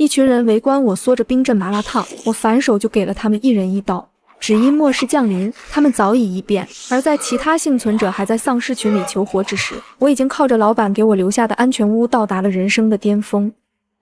一群人围观我嗦着冰镇麻辣烫，我反手就给了他们一人一刀。只因末世降临，他们早已异变。而在其他幸存者还在丧尸群里求活之时，我已经靠着老板给我留下的安全屋到达了人生的巅峰。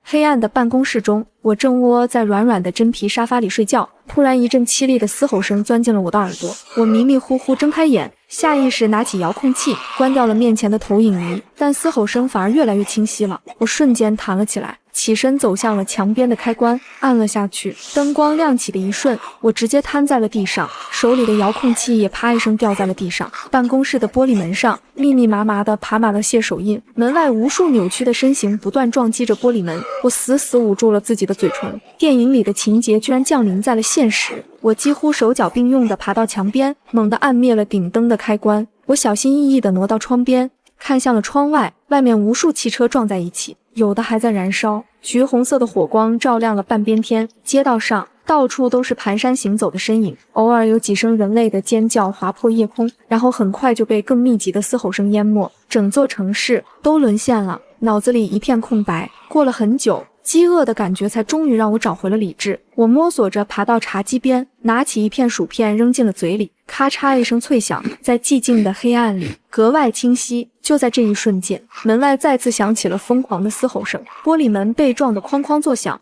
黑暗的办公室中，我正窝在软软的真皮沙发里睡觉，突然一阵凄厉的嘶吼声钻进了我的耳朵。我迷迷糊糊睁开眼，下意识拿起遥控器关掉了面前的投影仪，但嘶吼声反而越来越清晰了。我瞬间弹了起来，起身走向了墙边的开关，按了下去。灯光亮起的一瞬，我直接瘫在了地上，手里的遥控器也啪一声掉在了地上。办公室的玻璃门上密密麻麻地爬满了血手印，门外无数扭曲的身形不断撞击着玻璃门。我死死捂住了自己的嘴唇。电影里的情节居然降临在了现实。我几乎手脚并用地爬到墙边，猛地按灭了顶灯的开关。我小心翼翼地挪到窗边，看向了窗外，外面无数汽车撞在一起，有的还在燃烧，橘红色的火光照亮了半边天。街道上到处都是蹒跚行走的身影，偶尔有几声人类的尖叫划破夜空，然后很快就被更密集的嘶吼声淹没。整座城市都沦陷了，脑子里一片空白。过了很久，饥饿的感觉才终于让我找回了理智。我摸索着爬到茶几边，拿起一片薯片扔进了嘴里，咔嚓一声脆响，在寂静的黑暗里格外清晰。就在这一瞬间，门外再次响起了疯狂的嘶吼声，玻璃门被撞得哐哐作响。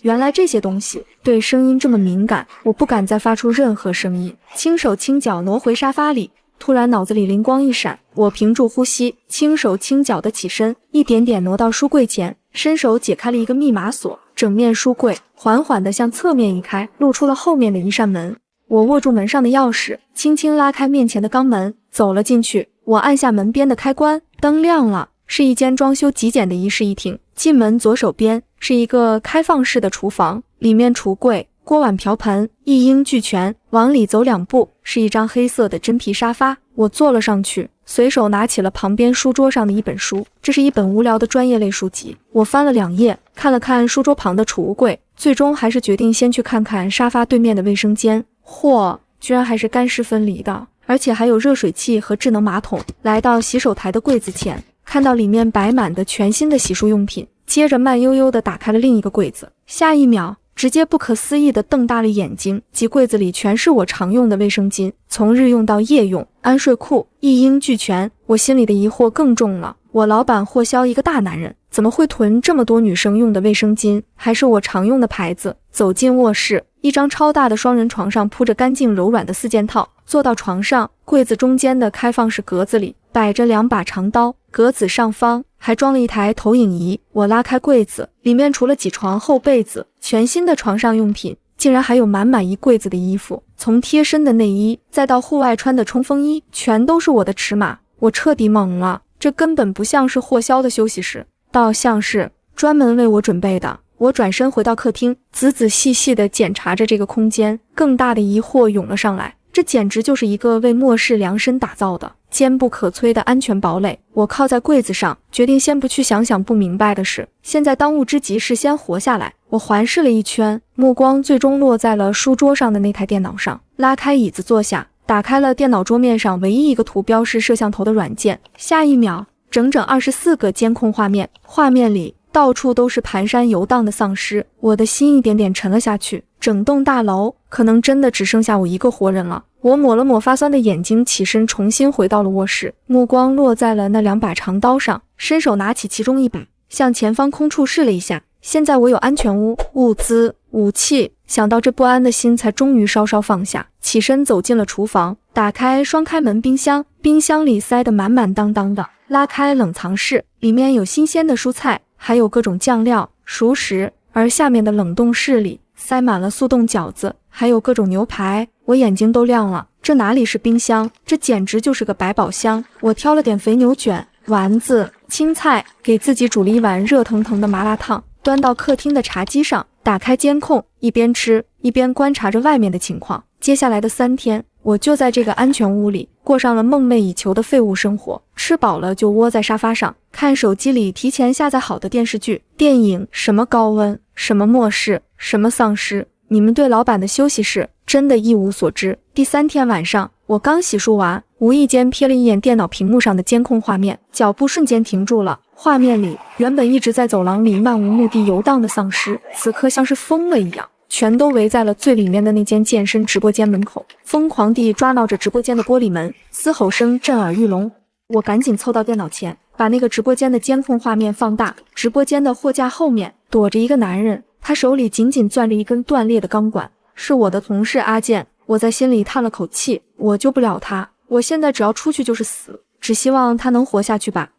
原来这些东西对声音这么敏感，我不敢再发出任何声音，轻手轻脚挪回沙发里。突然脑子里灵光一闪，我屏住呼吸，轻手轻脚地起身，一点点挪到书柜前，伸手解开了一个密码锁。整面书柜缓缓地向侧面移开，露出了后面的一扇门。我握住门上的钥匙，轻轻拉开面前的钢门，走了进去。我按下门边的开关，灯亮了，是一间装修极简的一室一厅。进门左手边是一个开放式的厨房，里面橱柜锅碗瓢盆一应俱全，往里走2步是一张黑色的真皮沙发，我坐了上去，随手拿起了旁边书桌上的一本书，这是一本无聊的专业类书籍。我翻了2页，看了看书桌旁的储物柜，最终还是决定先去看看沙发对面的卫生间。嚯，居然还是干湿分离的，而且还有热水器和智能马桶。来到洗手台的柜子前，看到里面摆满的全新的洗漱用品，接着慢悠悠地打开了另一个柜子，下一秒直接不可思议地瞪大了眼睛，即柜子里全是我常用的卫生巾，从日用到夜用，安睡裤一应俱全。我心里的疑惑更重了，我老板霍肖一个大男人，怎么会囤这么多女生用的卫生巾，还是我常用的牌子。走进卧室，一张超大的双人床上铺着干净柔软的4件套，坐到床上，柜子中间的开放式格子里摆着2把长刀，格子上方还装了一台投影仪。我拉开柜子，里面除了几床厚被子，全新的床上用品，竟然还有满满一柜子的衣服，从贴身的内衣再到户外穿的冲锋衣，全都是我的尺码。我彻底懵了，这根本不像是霍肖的休息室，倒像是专门为我准备的。我转身回到客厅，仔仔细细地检查着这个空间，更大的疑惑涌了上来，这简直就是一个为末世量身打造的坚不可摧的安全堡垒。我靠在柜子上，决定先不去想不明白的事，现在当务之急是先活下来。我环视了一圈，目光最终落在了书桌上的那台电脑上，拉开椅子坐下，打开了电脑桌面上唯一一个图标是摄像头的软件。下一秒，整整24个监控画面，画面里到处都是蹒跚游荡的丧尸，我的心一点点沉了下去。整栋大楼可能真的只剩下我一个活人了。我抹了抹发酸的眼睛，起身重新回到了卧室，目光落在了那2把长刀上，伸手拿起其中一把，向前方空处试了一下。现在我有安全屋、物资、武器，想到这不安的心才终于稍稍放下，起身走进了厨房，打开双开门冰箱，冰箱里塞得满满当当的，拉开冷藏室，里面有新鲜的蔬菜，还有各种酱料、熟食，而下面的冷冻室里塞满了速冻饺子，还有各种牛排。我眼睛都亮了，这哪里是冰箱，这简直就是个百宝箱。我挑了点肥牛卷、丸子、青菜，给自己煮了一碗热腾腾的麻辣烫，端到客厅的茶几上，打开监控，一边吃一边观察着外面的情况。接下来的3天，我就在这个安全屋里过上了梦寐以求的废物生活，吃饱了就窝在沙发上，看手机里提前下载好的电视剧、电影，什么高温，什么末世，什么丧尸，你们对老板的休息室真的一无所知。第3天晚上，我刚洗漱完，无意间瞥了一眼电脑屏幕上的监控画面，脚步瞬间停住了。画面里原本一直在走廊里漫无目的游荡的丧尸，此刻像是疯了一样，全都围在了最里面的那间健身直播间门口，疯狂地抓挠着直播间的玻璃门，嘶吼声震耳欲聋。我赶紧凑到电脑前，把那个直播间的监控画面放大。直播间的货架后面躲着一个男人，他手里紧紧攥着一根断裂的钢管，是我的同事阿健。我在心里叹了口气，我救不了他，我现在只要出去就是死，只希望他能活下去吧。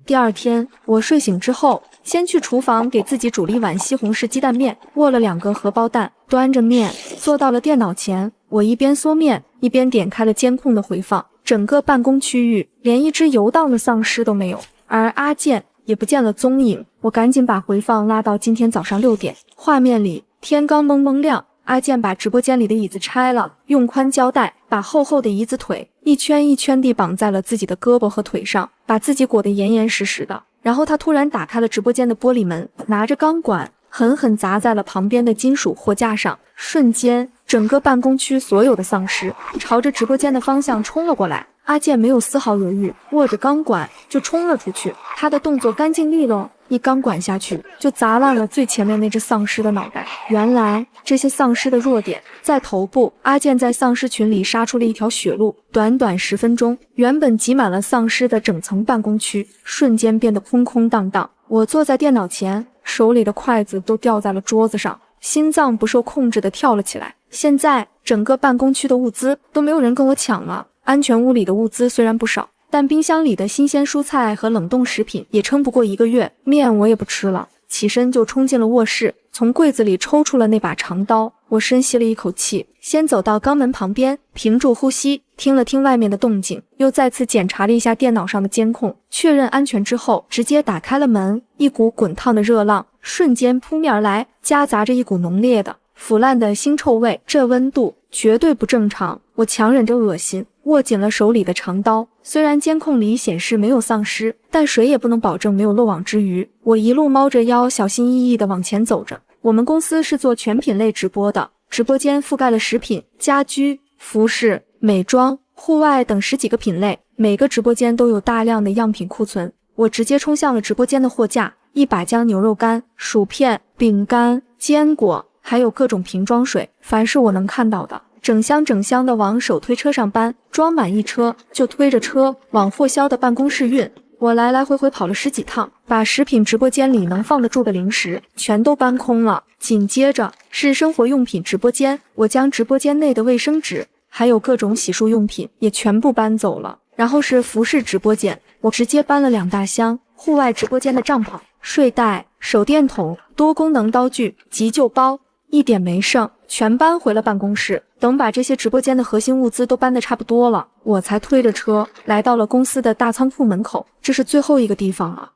第二天，我睡醒之后，先去厨房给自己煮了一碗西红柿鸡蛋面，握了2个荷包蛋，端着面坐到了电脑前。我一边嗦面，一边点开了监控的回放。整个办公区域连一只游荡的丧尸都没有，而阿健也不见了踪影。我赶紧把回放拉到今天早上6点，画面里天刚蒙蒙亮，阿健把直播间里的椅子拆了，用宽胶带把厚厚的椅子腿一圈一圈地绑在了自己的胳膊和腿上，把自己裹得严严实实的。然后他突然打开了直播间的玻璃门，拿着钢管狠狠砸在了旁边的金属货架上，瞬间整个办公区所有的丧尸朝着直播间的方向冲了过来。阿健没有丝毫犹豫，握着钢管就冲了出去。他的动作干净利落，一钢管下去就砸烂了最前面那只丧尸的脑袋。原来这些丧尸的弱点在头部。阿健在丧尸群里杀出了一条血路，短短10分钟，原本挤满了丧尸的整层办公区瞬间变得空空荡荡。我坐在电脑前，手里的筷子都掉在了桌子上，心脏不受控制地跳了起来。现在整个办公区的物资都没有人跟我抢了。安全屋里的物资虽然不少，但冰箱里的新鲜蔬菜和冷冻食品也撑不过1个月，面我也不吃了。起身就冲进了卧室，从柜子里抽出了那把长刀。我深吸了一口气，先走到肛门旁边，屏住呼吸，听了听外面的动静，又再次检查了一下电脑上的监控，确认安全之后，直接打开了门。一股滚烫的热浪瞬间扑面而来，夹杂着一股浓烈的腐烂的腥臭味，这温度绝对不正常。我强忍着恶心，握紧了手里的长刀。虽然监控里显示没有丧尸，但谁也不能保证没有漏网之鱼。我一路猫着腰，小心翼翼地往前走着。我们公司是做全品类直播的，直播间覆盖了食品、家居、服饰、美妆、户外等10几个品类，每个直播间都有大量的样品库存。我直接冲向了直播间的货架，一把将牛肉干、薯片、饼干、坚果，还有各种瓶装水，凡是我能看到的，整箱整箱的往手推车上搬，装满一车就推着车往货销的办公室运。我来来回回跑了10几趟，把食品直播间里能放得住的零食全都搬空了。紧接着是生活用品直播间，我将直播间内的卫生纸还有各种洗漱用品也全部搬走了。然后是服饰直播间，我直接搬了2大箱。户外直播间的帐篷、睡袋、手电筒、多功能刀具、急救包一点没剩，全搬回了办公室。等把这些直播间的核心物资都搬得差不多了，我才推着车来到了公司的大仓库门口。这是最后一个地方了。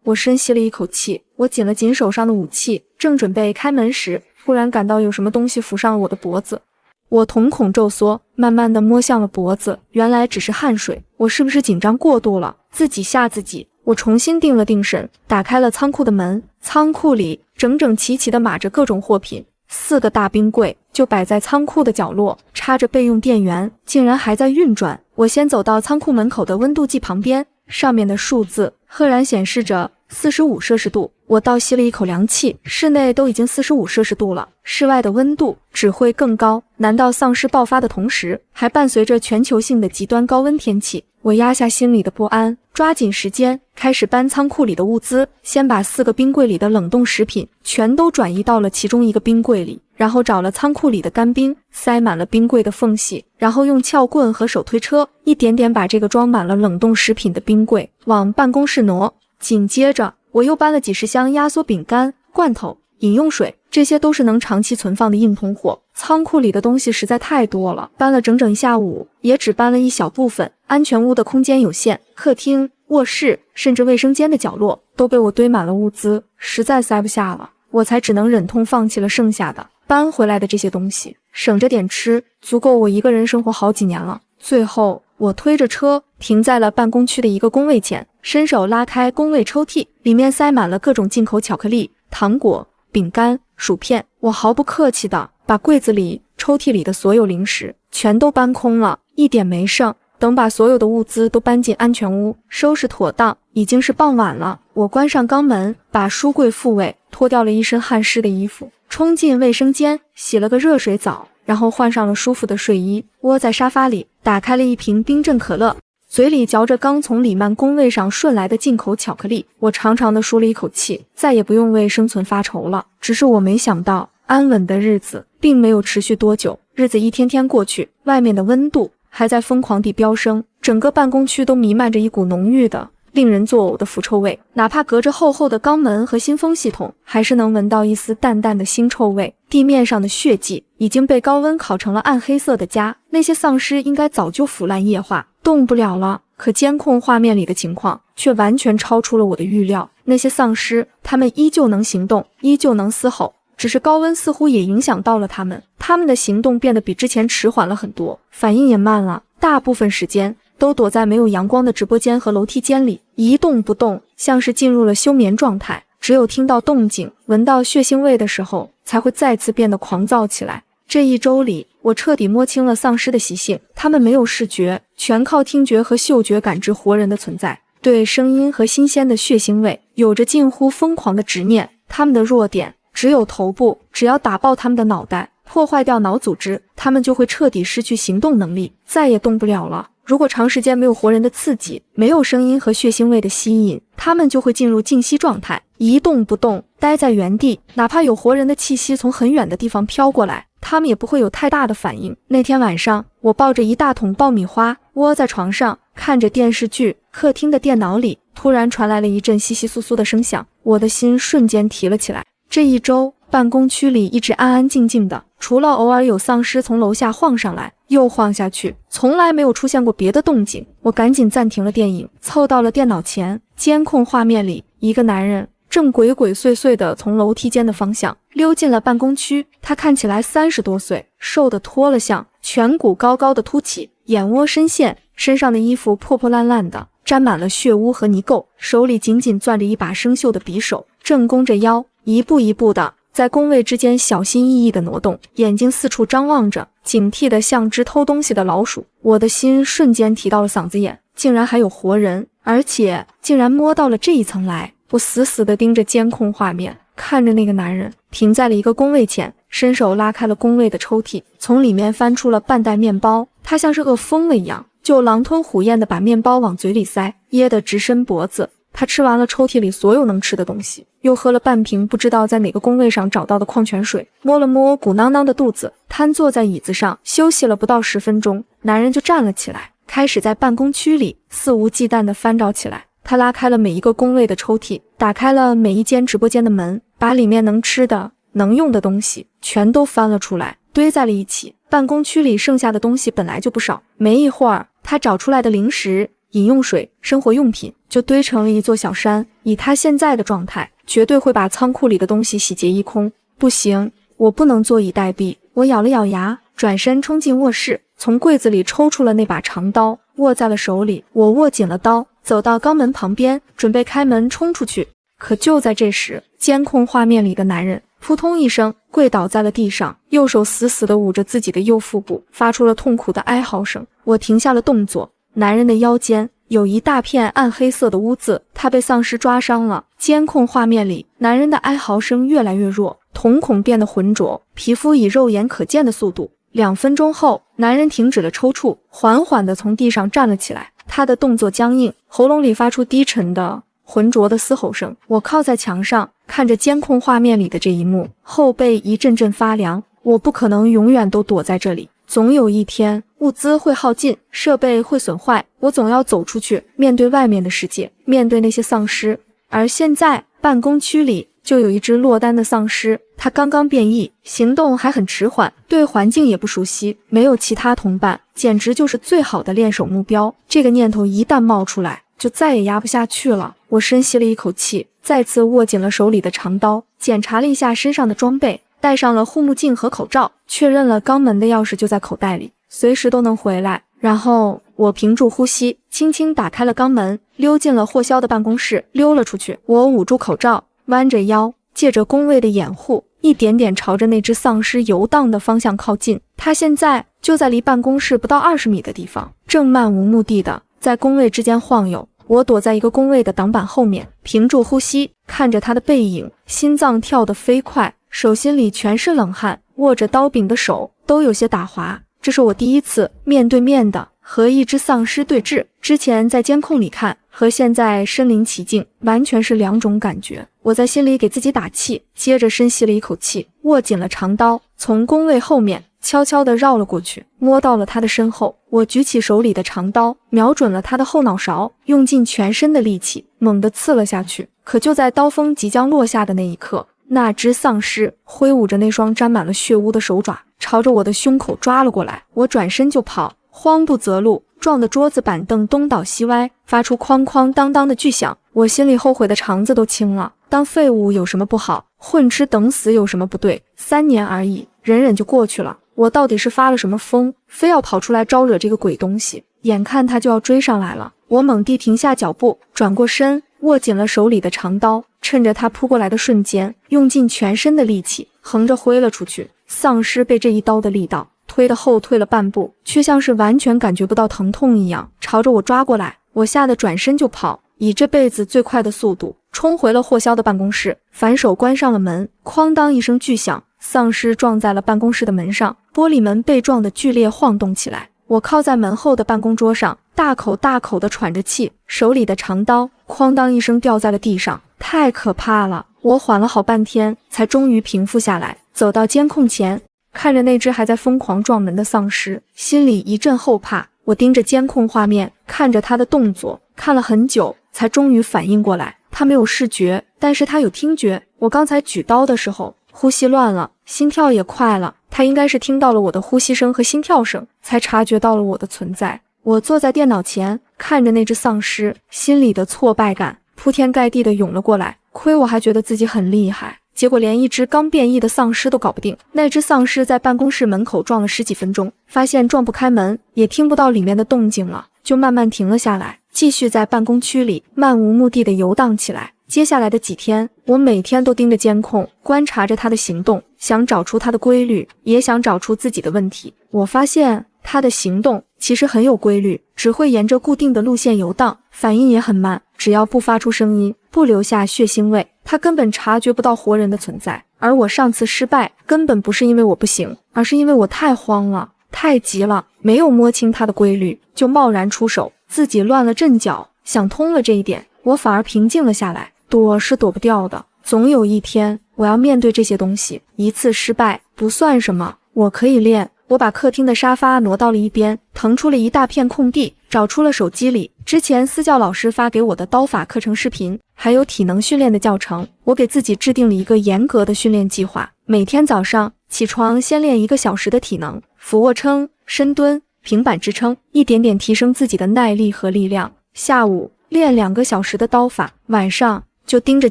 我深吸了一口气，我紧了紧手上的武器，正准备开门时，突然感到有什么东西浮上了我的脖子。我瞳孔骤缩，慢慢地摸向了脖子，原来只是汗水。我是不是紧张过度了？自己吓自己。我重新定了定神，打开了仓库的门。仓库里整整齐齐地码着各种货品，4个大冰柜就摆在仓库的角落，插着备用电源，竟然还在运转。我先走到仓库门口的温度计旁边，上面的数字赫然显示着45摄氏度。我倒吸了一口凉气，室内都已经45摄氏度了，室外的温度只会更高。难道丧尸爆发的同时，还伴随着全球性的极端高温天气？我压下心里的不安，抓紧时间开始搬仓库里的物资。先把4个冰柜里的冷冻食品全都转移到了其中一个冰柜里，然后找了仓库里的干冰，塞满了冰柜的缝隙，然后用撬棍和手推车一点点把这个装满了冷冻食品的冰柜往办公室挪。紧接着我又搬了几10箱压缩饼干、罐头、饮用水，这些都是能长期存放的硬通货。仓库里的东西实在太多了，搬了整整1下午，也只搬了一小部分。安全屋的空间有限，客厅、卧室甚至卫生间的角落都被我堆满了物资，实在塞不下了，我才只能忍痛放弃了剩下的搬回来的这些东西，省着点吃，足够我一个人生活好几年了。最后我推着车停在了办公区的一个工位前，伸手拉开工位抽屉，里面塞满了各种进口巧克力、糖果、饼干、薯片。我毫不客气地把柜子里、抽屉里的所有零食全都搬空了，一点没剩。等把所有的物资都搬进安全屋，收拾妥当，已经是傍晚了。我关上肛门，把书柜复位，脱掉了一身汗湿的衣服，冲进卫生间，洗了个热水澡，然后换上了舒服的睡衣，窝在沙发里，打开了一瓶冰镇可乐，嘴里嚼着刚从李曼工位上顺来的进口巧克力，我长长的舒了一口气，再也不用为生存发愁了。只是我没想到，安稳的日子并没有持续多久，日子一天天过去，外面的温度还在疯狂地飙升，整个办公区都弥漫着一股浓郁的令人作呕的腐臭味，哪怕隔着厚厚的肛门和新风系统，还是能闻到一丝淡淡的腥臭味。地面上的血迹已经被高温烤成了暗黑色的痂，那些丧尸应该早就腐烂液化，动不了了。可监控画面里的情况却完全超出了我的预料，那些丧尸，他们依旧能行动，依旧能嘶吼，只是高温似乎也影响到了他们，他们的行动变得比之前迟缓了很多，反应也慢了，大部分时间都躲在没有阳光的直播间和楼梯间里，一动不动，像是进入了休眠状态。只有听到动静，闻到血腥味的时候，才会再次变得狂躁起来。这一周里，我彻底摸清了丧尸的习性，他们没有视觉，全靠听觉和嗅觉感知活人的存在，对声音和新鲜的血腥味有着近乎疯狂的执念。他们的弱点只有头部，只要打爆他们的脑袋，破坏掉脑组织，他们就会彻底失去行动能力，再也动不了了。如果长时间没有活人的刺激，没有声音和血腥味的吸引，他们就会进入静息状态，一动不动，待在原地，哪怕有活人的气息从很远的地方飘过来，他们也不会有太大的反应。那天晚上，我抱着一大桶爆米花，窝在床上看着电视剧，客厅的电脑里突然传来了一阵窸窸窣窣的声响，我的心瞬间提了起来。这一周，办公区里一直安安静静的，除了偶尔有丧尸从楼下晃上来又晃下去，从来没有出现过别的动静。我赶紧暂停了电影，凑到了电脑前，监控画面里，一个男人正鬼鬼祟祟地从楼梯间的方向溜进了办公区。他看起来30多岁，瘦得脱了相，颧骨高高的凸起，眼窝深陷，身上的衣服破破烂烂的，沾满了血污和泥垢，手里紧紧攥着一把生锈的匕首，正弓着腰，一步一步的在工位之间小心翼翼地挪动，眼睛四处张望着，警惕得像只偷东西的老鼠。我的心瞬间提到了嗓子眼，竟然还有活人，而且竟然摸到了这一层来。我死死地盯着监控画面，看着那个男人停在了一个工位前，伸手拉开了工位的抽屉，从里面翻出了半袋面包。他像是饿疯了一样，就狼吞虎咽地把面包往嘴里塞，噎得直伸脖子。他吃完了抽屉里所有能吃的东西，又喝了半瓶不知道在哪个工位上找到的矿泉水，摸了摸鼓囊囊的肚子，瘫坐在椅子上休息了不到10分钟，男人就站了起来，开始在办公区里肆无忌惮地翻找起来。他拉开了每一个工位的抽屉，打开了每一间直播间的门，把里面能吃的能用的东西全都翻了出来，堆在了一起。办公区里剩下的东西本来就不少，没一会儿，他找出来的零食、饮用水、生活用品就堆成了一座小山。以他现在的状态，绝对会把仓库里的东西洗劫一空。不行，我不能坐以待毙。我咬了咬牙，转身冲进卧室，从柜子里抽出了那把长刀，握在了手里。我握紧了刀，走到肛门旁边，准备开门冲出去。可就在这时，监控画面里的男人扑通一声跪倒在了地上，右手死死地捂着自己的右腹部，发出了痛苦的哀嚎声。我停下了动作，男人的腰间有一大片暗黑色的污渍，他被丧尸抓伤了。监控画面里，男人的哀嚎声越来越弱，瞳孔变得浑浊，皮肤以肉眼可见的速度。2分钟后，男人停止了抽搐，缓缓地从地上站了起来，他的动作僵硬，喉咙里发出低沉的浑浊的嘶吼声。我靠在墙上，看着监控画面里的这一幕，后背一阵阵发凉。我不可能永远都躲在这里，总有一天物资会耗尽，设备会损坏，我总要走出去，面对外面的世界，面对那些丧尸。而现在办公区里就有一只落单的丧尸，他刚刚变异，行动还很迟缓，对环境也不熟悉，没有其他同伴，简直就是最好的练手目标。这个念头一旦冒出来，就再也压不下去了。我深吸了一口气，再次握紧了手里的长刀，检查了一下身上的装备，戴上了护目镜和口罩，确认了肛门的钥匙就在口袋里，随时都能回来。然后我屏住呼吸，轻轻打开了肛门，溜进了霍霄的办公室，溜了出去。我捂住口罩，弯着腰，借着工位的掩护，一点点朝着那只丧尸游荡的方向靠近。它现在就在离办公室不到20米的地方，正漫无目的的在工位之间晃悠。我躲在一个工位的挡板后面，屏住呼吸，看着他的背影，心脏跳得飞快，手心里全是冷汗，握着刀柄的手都有些打滑。这是我第一次面对面的和一只丧尸对峙，之前在监控里看和现在身临其境完全是两种感觉。我在心里给自己打气，接着深吸了一口气，握紧了长刀，从工位后面悄悄地绕了过去，摸到了他的身后。我举起手里的长刀，瞄准了他的后脑勺，用尽全身的力气猛地刺了下去。可就在刀锋即将落下的那一刻，那只丧尸挥舞着那双沾满了血污的手爪，朝着我的胸口抓了过来。我转身就跑，慌不择路，撞得桌子板凳东倒西歪，发出哐哐当当的巨响。我心里后悔的肠子都青了。当废物有什么不好？混吃等死有什么不对？3年而已，忍忍就过去了。我到底是发了什么疯，非要跑出来招惹这个鬼东西？眼看他就要追上来了，我猛地停下脚步，转过身，握紧了手里的长刀，趁着他扑过来的瞬间，用尽全身的力气横着挥了出去。丧尸被这一刀的力道推得后退了半步，却像是完全感觉不到疼痛一样，朝着我抓过来。我吓得转身就跑，以这辈子最快的速度冲回了霍肖的办公室，反手关上了门。哐当一声巨响，丧尸撞在了办公室的门上，玻璃门被撞得剧烈晃动起来。我靠在门后的办公桌上，大口大口地喘着气，手里的长刀哐当一声掉在了地上，太可怕了。我缓了好半天，才终于平复下来，走到监控前，看着那只还在疯狂撞门的丧尸，心里一阵后怕。我盯着监控画面，看着他的动作，看了很久，才终于反应过来，他没有视觉，但是他有听觉。我刚才举刀的时候，呼吸乱了，心跳也快了，他应该是听到了我的呼吸声和心跳声，才察觉到了我的存在。我坐在电脑前，看着那只丧尸，心里的挫败感铺天盖地的涌了过来。亏我还觉得自己很厉害，结果连一只刚变异的丧尸都搞不定。那只丧尸在办公室门口撞了10几分钟，发现撞不开门，也听不到里面的动静了，就慢慢停了下来，继续在办公区里漫无目的的游荡起来。接下来的几天，我每天都盯着监控，观察着他的行动，想找出他的规律，也想找出自己的问题。我发现他的行动其实很有规律，只会沿着固定的路线游荡，反应也很慢，只要不发出声音，不留下血腥味，他根本察觉不到活人的存在。而我上次失败，根本不是因为我不行，而是因为我太慌了，太急了，没有摸清他的规律，就贸然出手，自己乱了阵脚。想通了这一点，我反而平静了下来。躲是躲不掉的，总有一天我要面对这些东西。一次失败不算什么，我可以练。我把客厅的沙发挪到了一边，腾出了一大片空地，找出了手机里之前私教老师发给我的刀法课程视频，还有体能训练的教程。我给自己制定了一个严格的训练计划，每天早上起床先练1个小时的体能，俯卧撑、深蹲、平板支撑，一点点提升自己的耐力和力量。下午练2个小时的刀法，晚上就盯着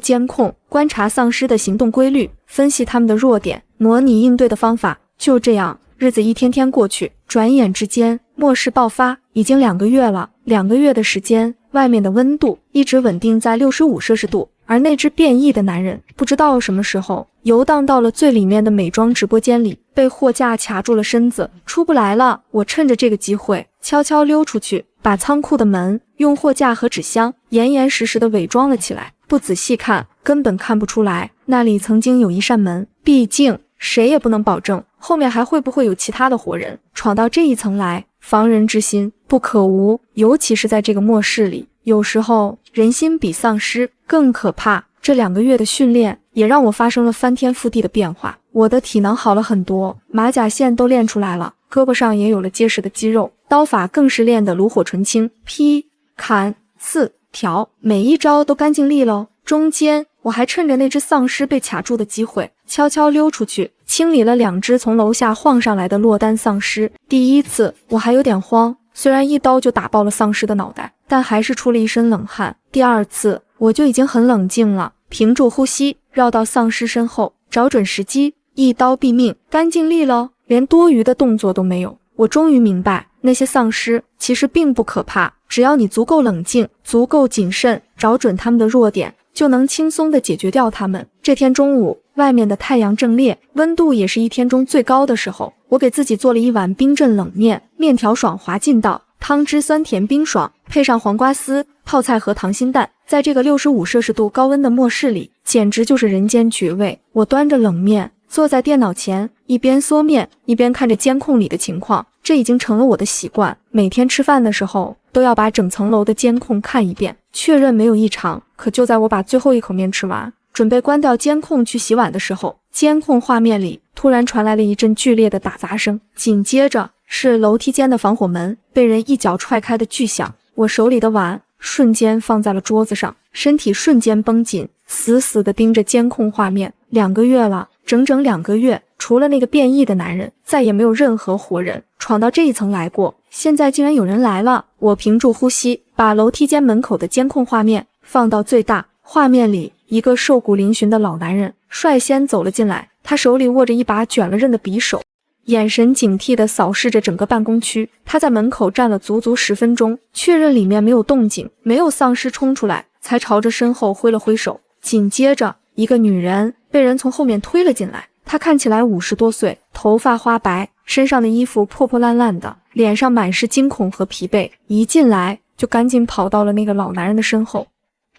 监控，观察丧尸的行动规律，分析他们的弱点，模拟应对的方法。就这样，日子一天天过去，转眼之间，末世爆发，已经2个月了。2个月的时间，外面的温度一直稳定在65摄氏度，而那只变异的男人，不知道什么时候游荡到了最里面的美妆直播间里，被货架卡住了身子，出不来了。我趁着这个机会，悄悄溜出去，把仓库的门用货架和纸箱严严实实的伪装了起来。不仔细看，根本看不出来那里曾经有一扇门，毕竟谁也不能保证后面还会不会有其他的活人闯到这一层来。防人之心不可无，尤其是在这个末世里，有时候人心比丧尸更可怕。这2个月的训练也让我发生了翻天覆地的变化，我的体能好了很多，马甲线都练出来了，胳膊上也有了结实的肌肉，刀法更是练得炉火纯青，劈、砍、刺、挑，每一招都干净利落。中间我还趁着那只丧尸被卡住的机会，悄悄溜出去，清理了2只从楼下晃上来的落单丧尸。第一次我还有点慌，虽然一刀就打爆了丧尸的脑袋，但还是出了一身冷汗。第2次我就已经很冷静了，屏住呼吸，绕到丧尸身后，找准时机，一刀毙命，干净利落，连多余的动作都没有。我终于明白，那些丧尸其实并不可怕，只要你足够冷静，足够谨慎，找准他们的弱点，就能轻松地解决掉他们。这天中午，外面的太阳正烈，温度也是一天中最高的时候。我给自己做了一碗冰镇冷面，面条爽滑劲道，汤汁酸甜冰爽，配上黄瓜丝、泡菜和溏心蛋，在这个65°C高温的末世里，简直就是人间绝味。我端着冷面坐在电脑前，一边嗦面一边看着监控里的情况，这已经成了我的习惯。每天吃饭的时候都要把整层楼的监控看一遍，确认没有异常。可就在我把最后一口面吃完，准备关掉监控去洗碗的时候，监控画面里突然传来了一阵剧烈的打砸声，紧接着是楼梯间的防火门被人一脚踹开的巨响。我手里的碗瞬间放在了桌子上，身体瞬间绷紧，死死地盯着监控画面。2个月了，整整2个月，除了那个变异的男人，再也没有任何活人闯到这一层来过。现在竟然有人来了！我屏住呼吸，把楼梯间门口的监控画面放到最大。画面里，一个瘦骨嶙峋的老男人率先走了进来，他手里握着一把卷了刃的匕首，眼神警惕地扫视着整个办公区。他在门口站了足足10分钟，确认里面没有动静，没有丧尸冲出来，才朝着身后挥了挥手。紧接着，一个女人被人从后面推了进来，她看起来50多岁，头发花白，身上的衣服破破烂烂的，脸上满是惊恐和疲惫，一进来就赶紧跑到了那个老男人的身后。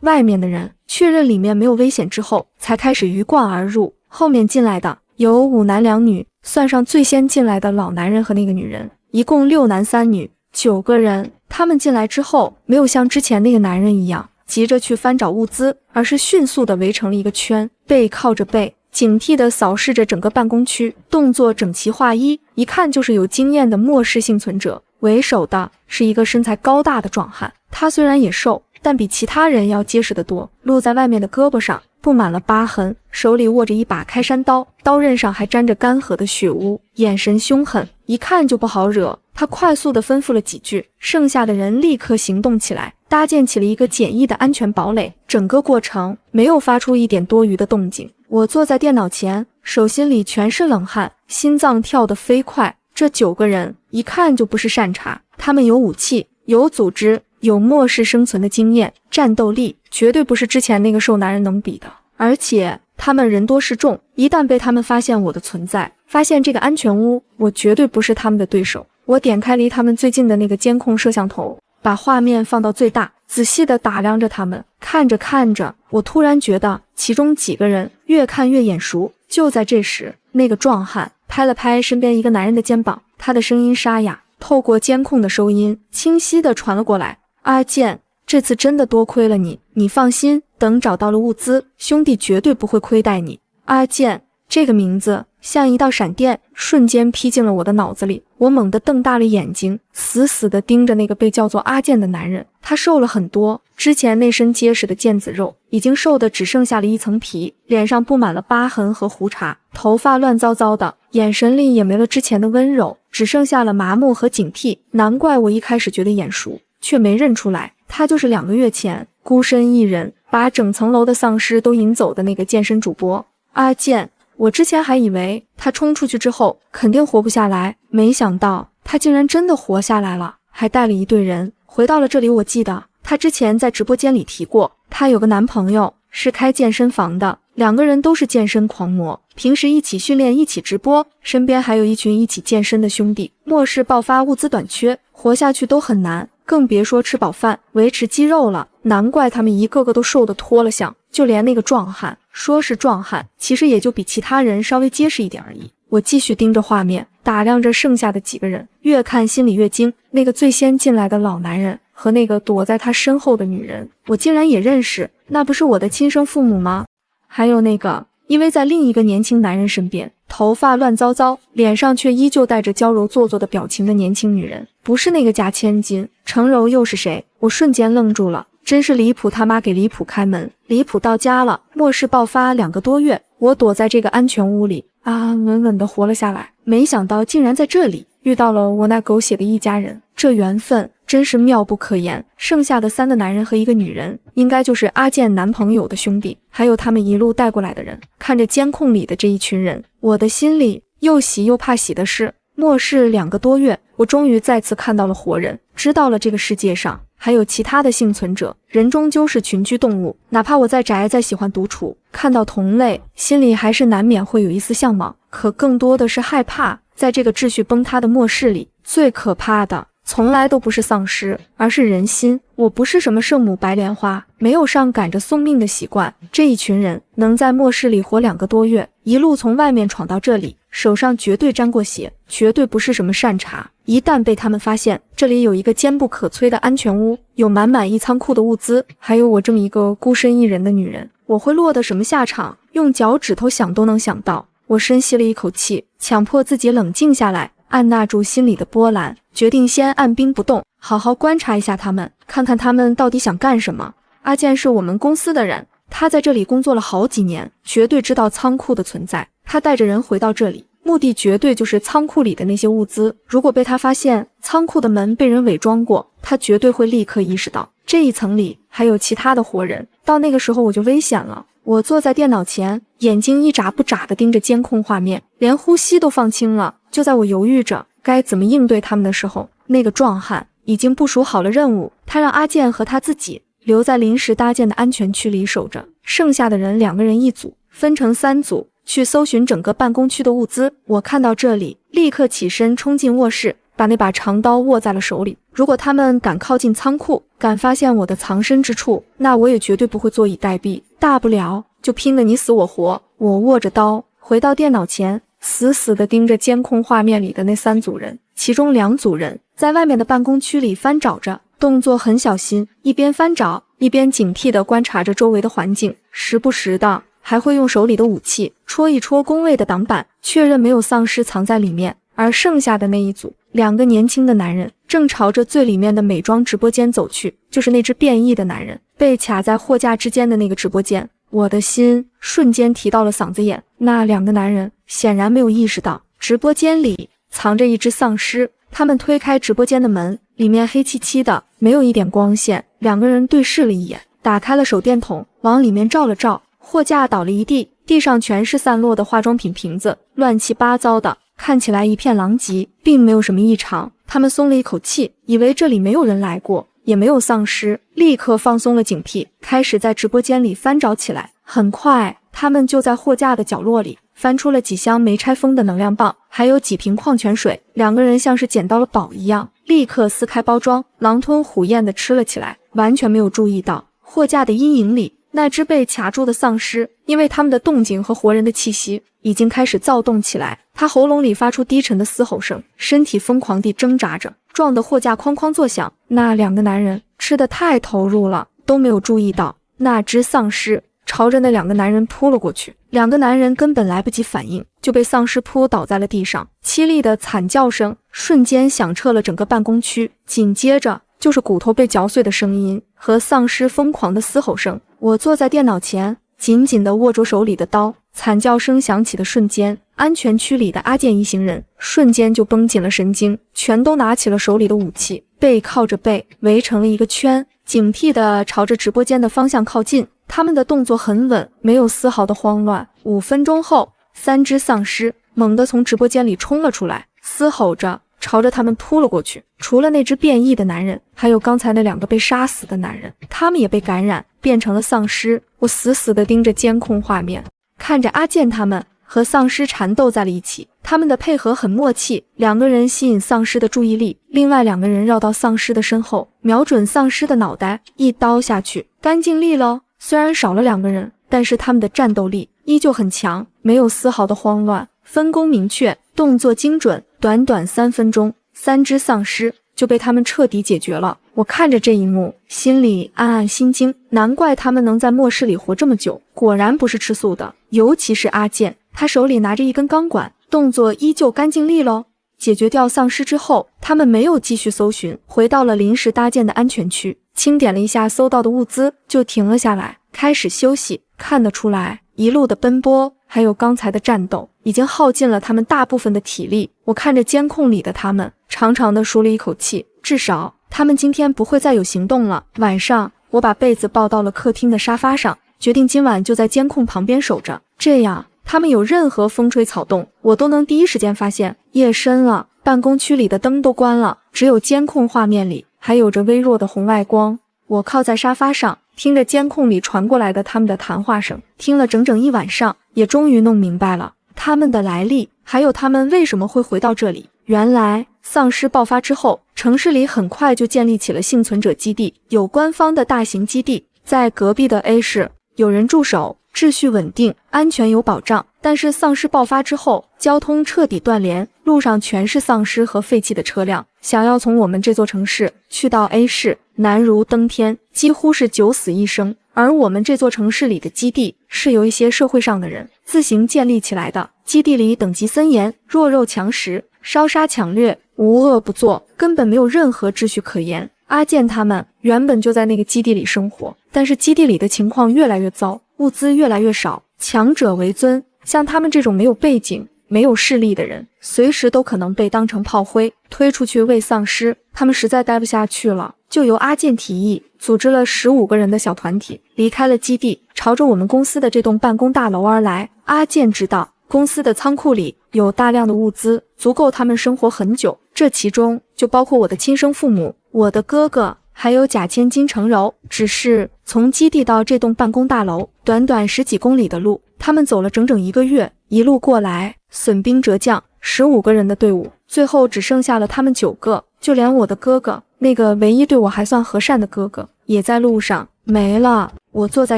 外面的人确认里面没有危险之后，才开始鱼贯而入。后面进来的有5男2女，算上最先进来的老男人和那个女人，一共6男3女，9个人。他们进来之后，没有像之前那个男人一样急着去翻找物资，而是迅速地围成了一个圈，背靠着背，警惕地扫视着整个办公区，动作整齐划一，一看就是有经验的末世幸存者。为首的是一个身材高大的壮汉，他虽然也瘦，但比其他人要结实得多，露在外面的胳膊上布满了疤痕，手里握着一把开山刀，刀刃上还沾着干涸的血污，眼神凶狠，一看就不好惹。他快速地吩咐了几句，剩下的人立刻行动起来，搭建起了一个简易的安全堡垒。整个过程没有发出一点多余的动静。我坐在电脑前，手心里全是冷汗，心脏跳得飞快。这9个人一看就不是善茬，他们有武器，有组织，有末世生存的经验，战斗力绝对不是之前那个瘦男人能比的。而且他们人多势众，一旦被他们发现我的存在，发现这个安全屋，我绝对不是他们的对手。我点开离他们最近的那个监控摄像头，把画面放到最大，仔细地打量着他们。看着看着，我突然觉得其中几个人越看越眼熟。就在这时，那个壮汉拍了拍身边一个男人的肩膀，他的声音沙哑，透过监控的收音清晰地传了过来：阿健，这次真的多亏了你，你放心，等找到了物资，兄弟绝对不会亏待你。阿健这个名字像一道闪电，瞬间劈进了我的脑子里。我猛地瞪大了眼睛，死死地盯着那个被叫做阿健的男人。他瘦了很多，之前那身结实的腱子肉已经瘦得只剩下了一层皮，脸上布满了疤痕和胡茬，头发乱糟糟的，眼神里也没了之前的温柔，只剩下了麻木和警惕。难怪我一开始觉得眼熟，却没认出来，他就是2个月前孤身一人把整层楼的丧尸都引走的那个健身主播阿健。我之前还以为他冲出去之后肯定活不下来，没想到他竟然真的活下来了，还带了一队人回到了这里。我记得他之前在直播间里提过，他有个男朋友是开健身房的，2个人都是健身狂魔，平时一起训练，一起直播，身边还有一群一起健身的兄弟。末世爆发，物资短缺，活下去都很难，更别说吃饱饭维持肌肉了。难怪他们一个个都瘦得脱了相，就连那个壮汉，说是壮汉，其实也就比其他人稍微结实一点而已。我继续盯着画面，打量着剩下的几个人，越看心里越惊。那个最先进来的老男人和那个躲在他身后的女人，我竟然也认识，那不是我的亲生父母吗？还有那个因为在另一个年轻男人身边，头发乱糟糟，脸上却依旧带着娇柔做作的表情的年轻女人，不是那个假千金程柔又是谁？我瞬间愣住了，真是离谱他妈给离谱开门，离谱到家了。末世爆发2个多月，我躲在这个安全屋里安安稳稳地活了下来，没想到竟然在这里遇到了我那狗血的一家人，这缘分真是妙不可言。剩下的3个男人和1个女人，应该就是阿健男朋友的兄弟，还有他们一路带过来的人。看着监控里的这一群人，我的心里又喜又怕。喜的是，末世2个多月，我终于再次看到了活人，知道了这个世界上还有其他的幸存者。人终究是群居动物，哪怕我再宅再喜欢独处，看到同类，心里还是难免会有一丝向往，可更多的是害怕。在这个秩序崩塌的末世里，最可怕的从来都不是丧尸，而是人心。我不是什么圣母白莲花，没有上赶着送命的习惯。这一群人能在末世里活2个多月，一路从外面闯到这里，手上绝对沾过血，绝对不是什么善茬。一旦被他们发现，这里有一个坚不可摧的安全屋，有满满一仓库的物资，还有我这么一个孤身一人的女人，我会落得什么下场？用脚趾头想都能想到。我深吸了一口气，强迫自己冷静下来，按捺住心里的波澜，决定先按兵不动，好好观察一下他们，看看他们到底想干什么。阿健是我们公司的人，他在这里工作了好几年，绝对知道仓库的存在。他带着人回到这里，目的绝对就是仓库里的那些物资。如果被他发现仓库的门被人伪装过，他绝对会立刻意识到这一层里还有其他的活人，到那个时候我就危险了。我坐在电脑前，眼睛一眨不眨地盯着监控画面，连呼吸都放轻了。就在我犹豫着该怎么应对他们的时候，那个壮汉已经部署好了任务，他让阿健和他自己留在临时搭建的安全区里守着，剩下的人2个人一组，分成3组去搜寻整个办公区的物资。我看到这里，立刻起身冲进卧室，把那把长刀握在了手里。如果他们敢靠近仓库，敢发现我的藏身之处，那我也绝对不会坐以待毙，大不了就拼得你死我活。我握着刀回到电脑前，死死地盯着监控画面里的那3组人。其中2组人在外面的办公区里翻找着，动作很小心，一边翻找一边警惕地观察着周围的环境，时不时的还会用手里的武器戳一戳工位的挡板，确认没有丧尸藏在里面。而剩下的那一组2个年轻的男人正朝着最里面的美妆直播间走去，就是那只变异的男人被卡在货架之间的那个直播间。我的心瞬间提到了嗓子眼，那2个男人显然没有意识到直播间里藏着一只丧尸。他们推开直播间的门，里面黑漆漆的，没有一点光线。2个人对视了一眼，打开了手电筒往里面照了照，货架倒了一地，地上全是散落的化妆品瓶子，乱七八糟的，看起来一片狼藉，并没有什么异常。他们松了一口气，以为这里没有人来过，也没有丧尸，立刻放松了警惕，开始在直播间里翻找起来。很快，他们就在货架的角落里翻出了几箱没拆封的能量棒，还有几瓶矿泉水。2个人像是捡到了宝一样，立刻撕开包装，狼吞虎咽地吃了起来，完全没有注意到货架的阴影里那只被卡住的丧尸，因为他们的动静和活人的气息已经开始躁动起来。他喉咙里发出低沉的嘶吼声，身体疯狂地挣扎着，撞得货架哐哐作响。那2个男人吃得太投入了，都没有注意到那只丧尸朝着那2个男人扑了过去。2个男人根本来不及反应，就被丧尸扑倒在了地上。凄厉的惨叫声瞬间响彻了整个办公区，紧接着就是骨头被嚼碎的声音和丧尸疯狂的嘶吼声。我坐在电脑前，紧紧地握住手里的刀。惨叫声响起的瞬间，安全区里的阿健一行人瞬间就绷紧了神经，全都拿起了手里的武器，背靠着背围成了一个圈，警惕地朝着直播间的方向靠近。他们的动作很稳，没有丝毫的慌乱。5分钟后，3只丧尸猛地从直播间里冲了出来，嘶吼着朝着他们扑了过去。除了那只变异的男人，还有刚才那2个被杀死的男人，他们也被感染，变成了丧尸。我死死地盯着监控画面，看着阿健他们和丧尸缠斗在了一起，他们的配合很默契。2个人吸引丧尸的注意力，另外2个人绕到丧尸的身后，瞄准丧尸的脑袋，一刀下去，干净利落。虽然少了2个人，但是他们的战斗力依旧很强，没有丝毫的慌乱，分工明确，动作精准。短短3分钟，3只丧尸就被他们彻底解决了。我看着这一幕，心里暗暗心惊，难怪他们能在末世里活这么久，果然不是吃素的。尤其是阿健，他手里拿着一根钢管，动作依旧干净利落。解决掉丧尸之后，他们没有继续搜寻，回到了临时搭建的安全区，清点了一下搜到的物资，就停了下来，开始休息。看得出来，一路的奔波还有刚才的战斗已经耗尽了他们大部分的体力。我看着监控里的他们，长长的舒了一口气，至少他们今天不会再有行动了。晚上，我把被子抱到了客厅的沙发上，决定今晚就在监控旁边守着，这样他们有任何风吹草动，我都能第一时间发现。夜深了，办公区里的灯都关了，只有监控画面里还有着微弱的红外光。我靠在沙发上，听着监控里传过来的他们的谈话声，听了整整一晚上，也终于弄明白了他们的来历，还有他们为什么会回到这里。原来丧尸爆发之后，城市里很快就建立起了幸存者基地，有官方的大型基地，在隔壁的 A 市有人驻守，秩序稳定，安全有保障。但是丧尸爆发之后，交通彻底断联，路上全是丧尸和废弃的车辆，想要从我们这座城市去到 A 市，难如登天，几乎是九死一生。而我们这座城市里的基地是由一些社会上的人自行建立起来的，基地里等级森严，弱肉强食，烧杀抢掠，无恶不作，根本没有任何秩序可言。阿健他们原本就在那个基地里生活，但是基地里的情况越来越糟，物资越来越少，强者为尊，像他们这种没有背景、没有势力的人，随时都可能被当成炮灰推出去喂丧尸。他们实在待不下去了，就由阿健提议，组织了15个人的小团体，离开了基地，朝着我们公司的这栋办公大楼而来。阿健知道公司的仓库里有大量的物资，足够他们生活很久，这其中就包括我的亲生父母、我的哥哥，还有贾千金、程柔。只是从基地到这栋办公大楼，短短10几公里的路，他们走了整整1个月，一路过来，损兵折将，15个人的队伍，最后只剩下了他们9个，就连我的哥哥，那个唯一对我还算和善的哥哥，也在路上没了。我坐在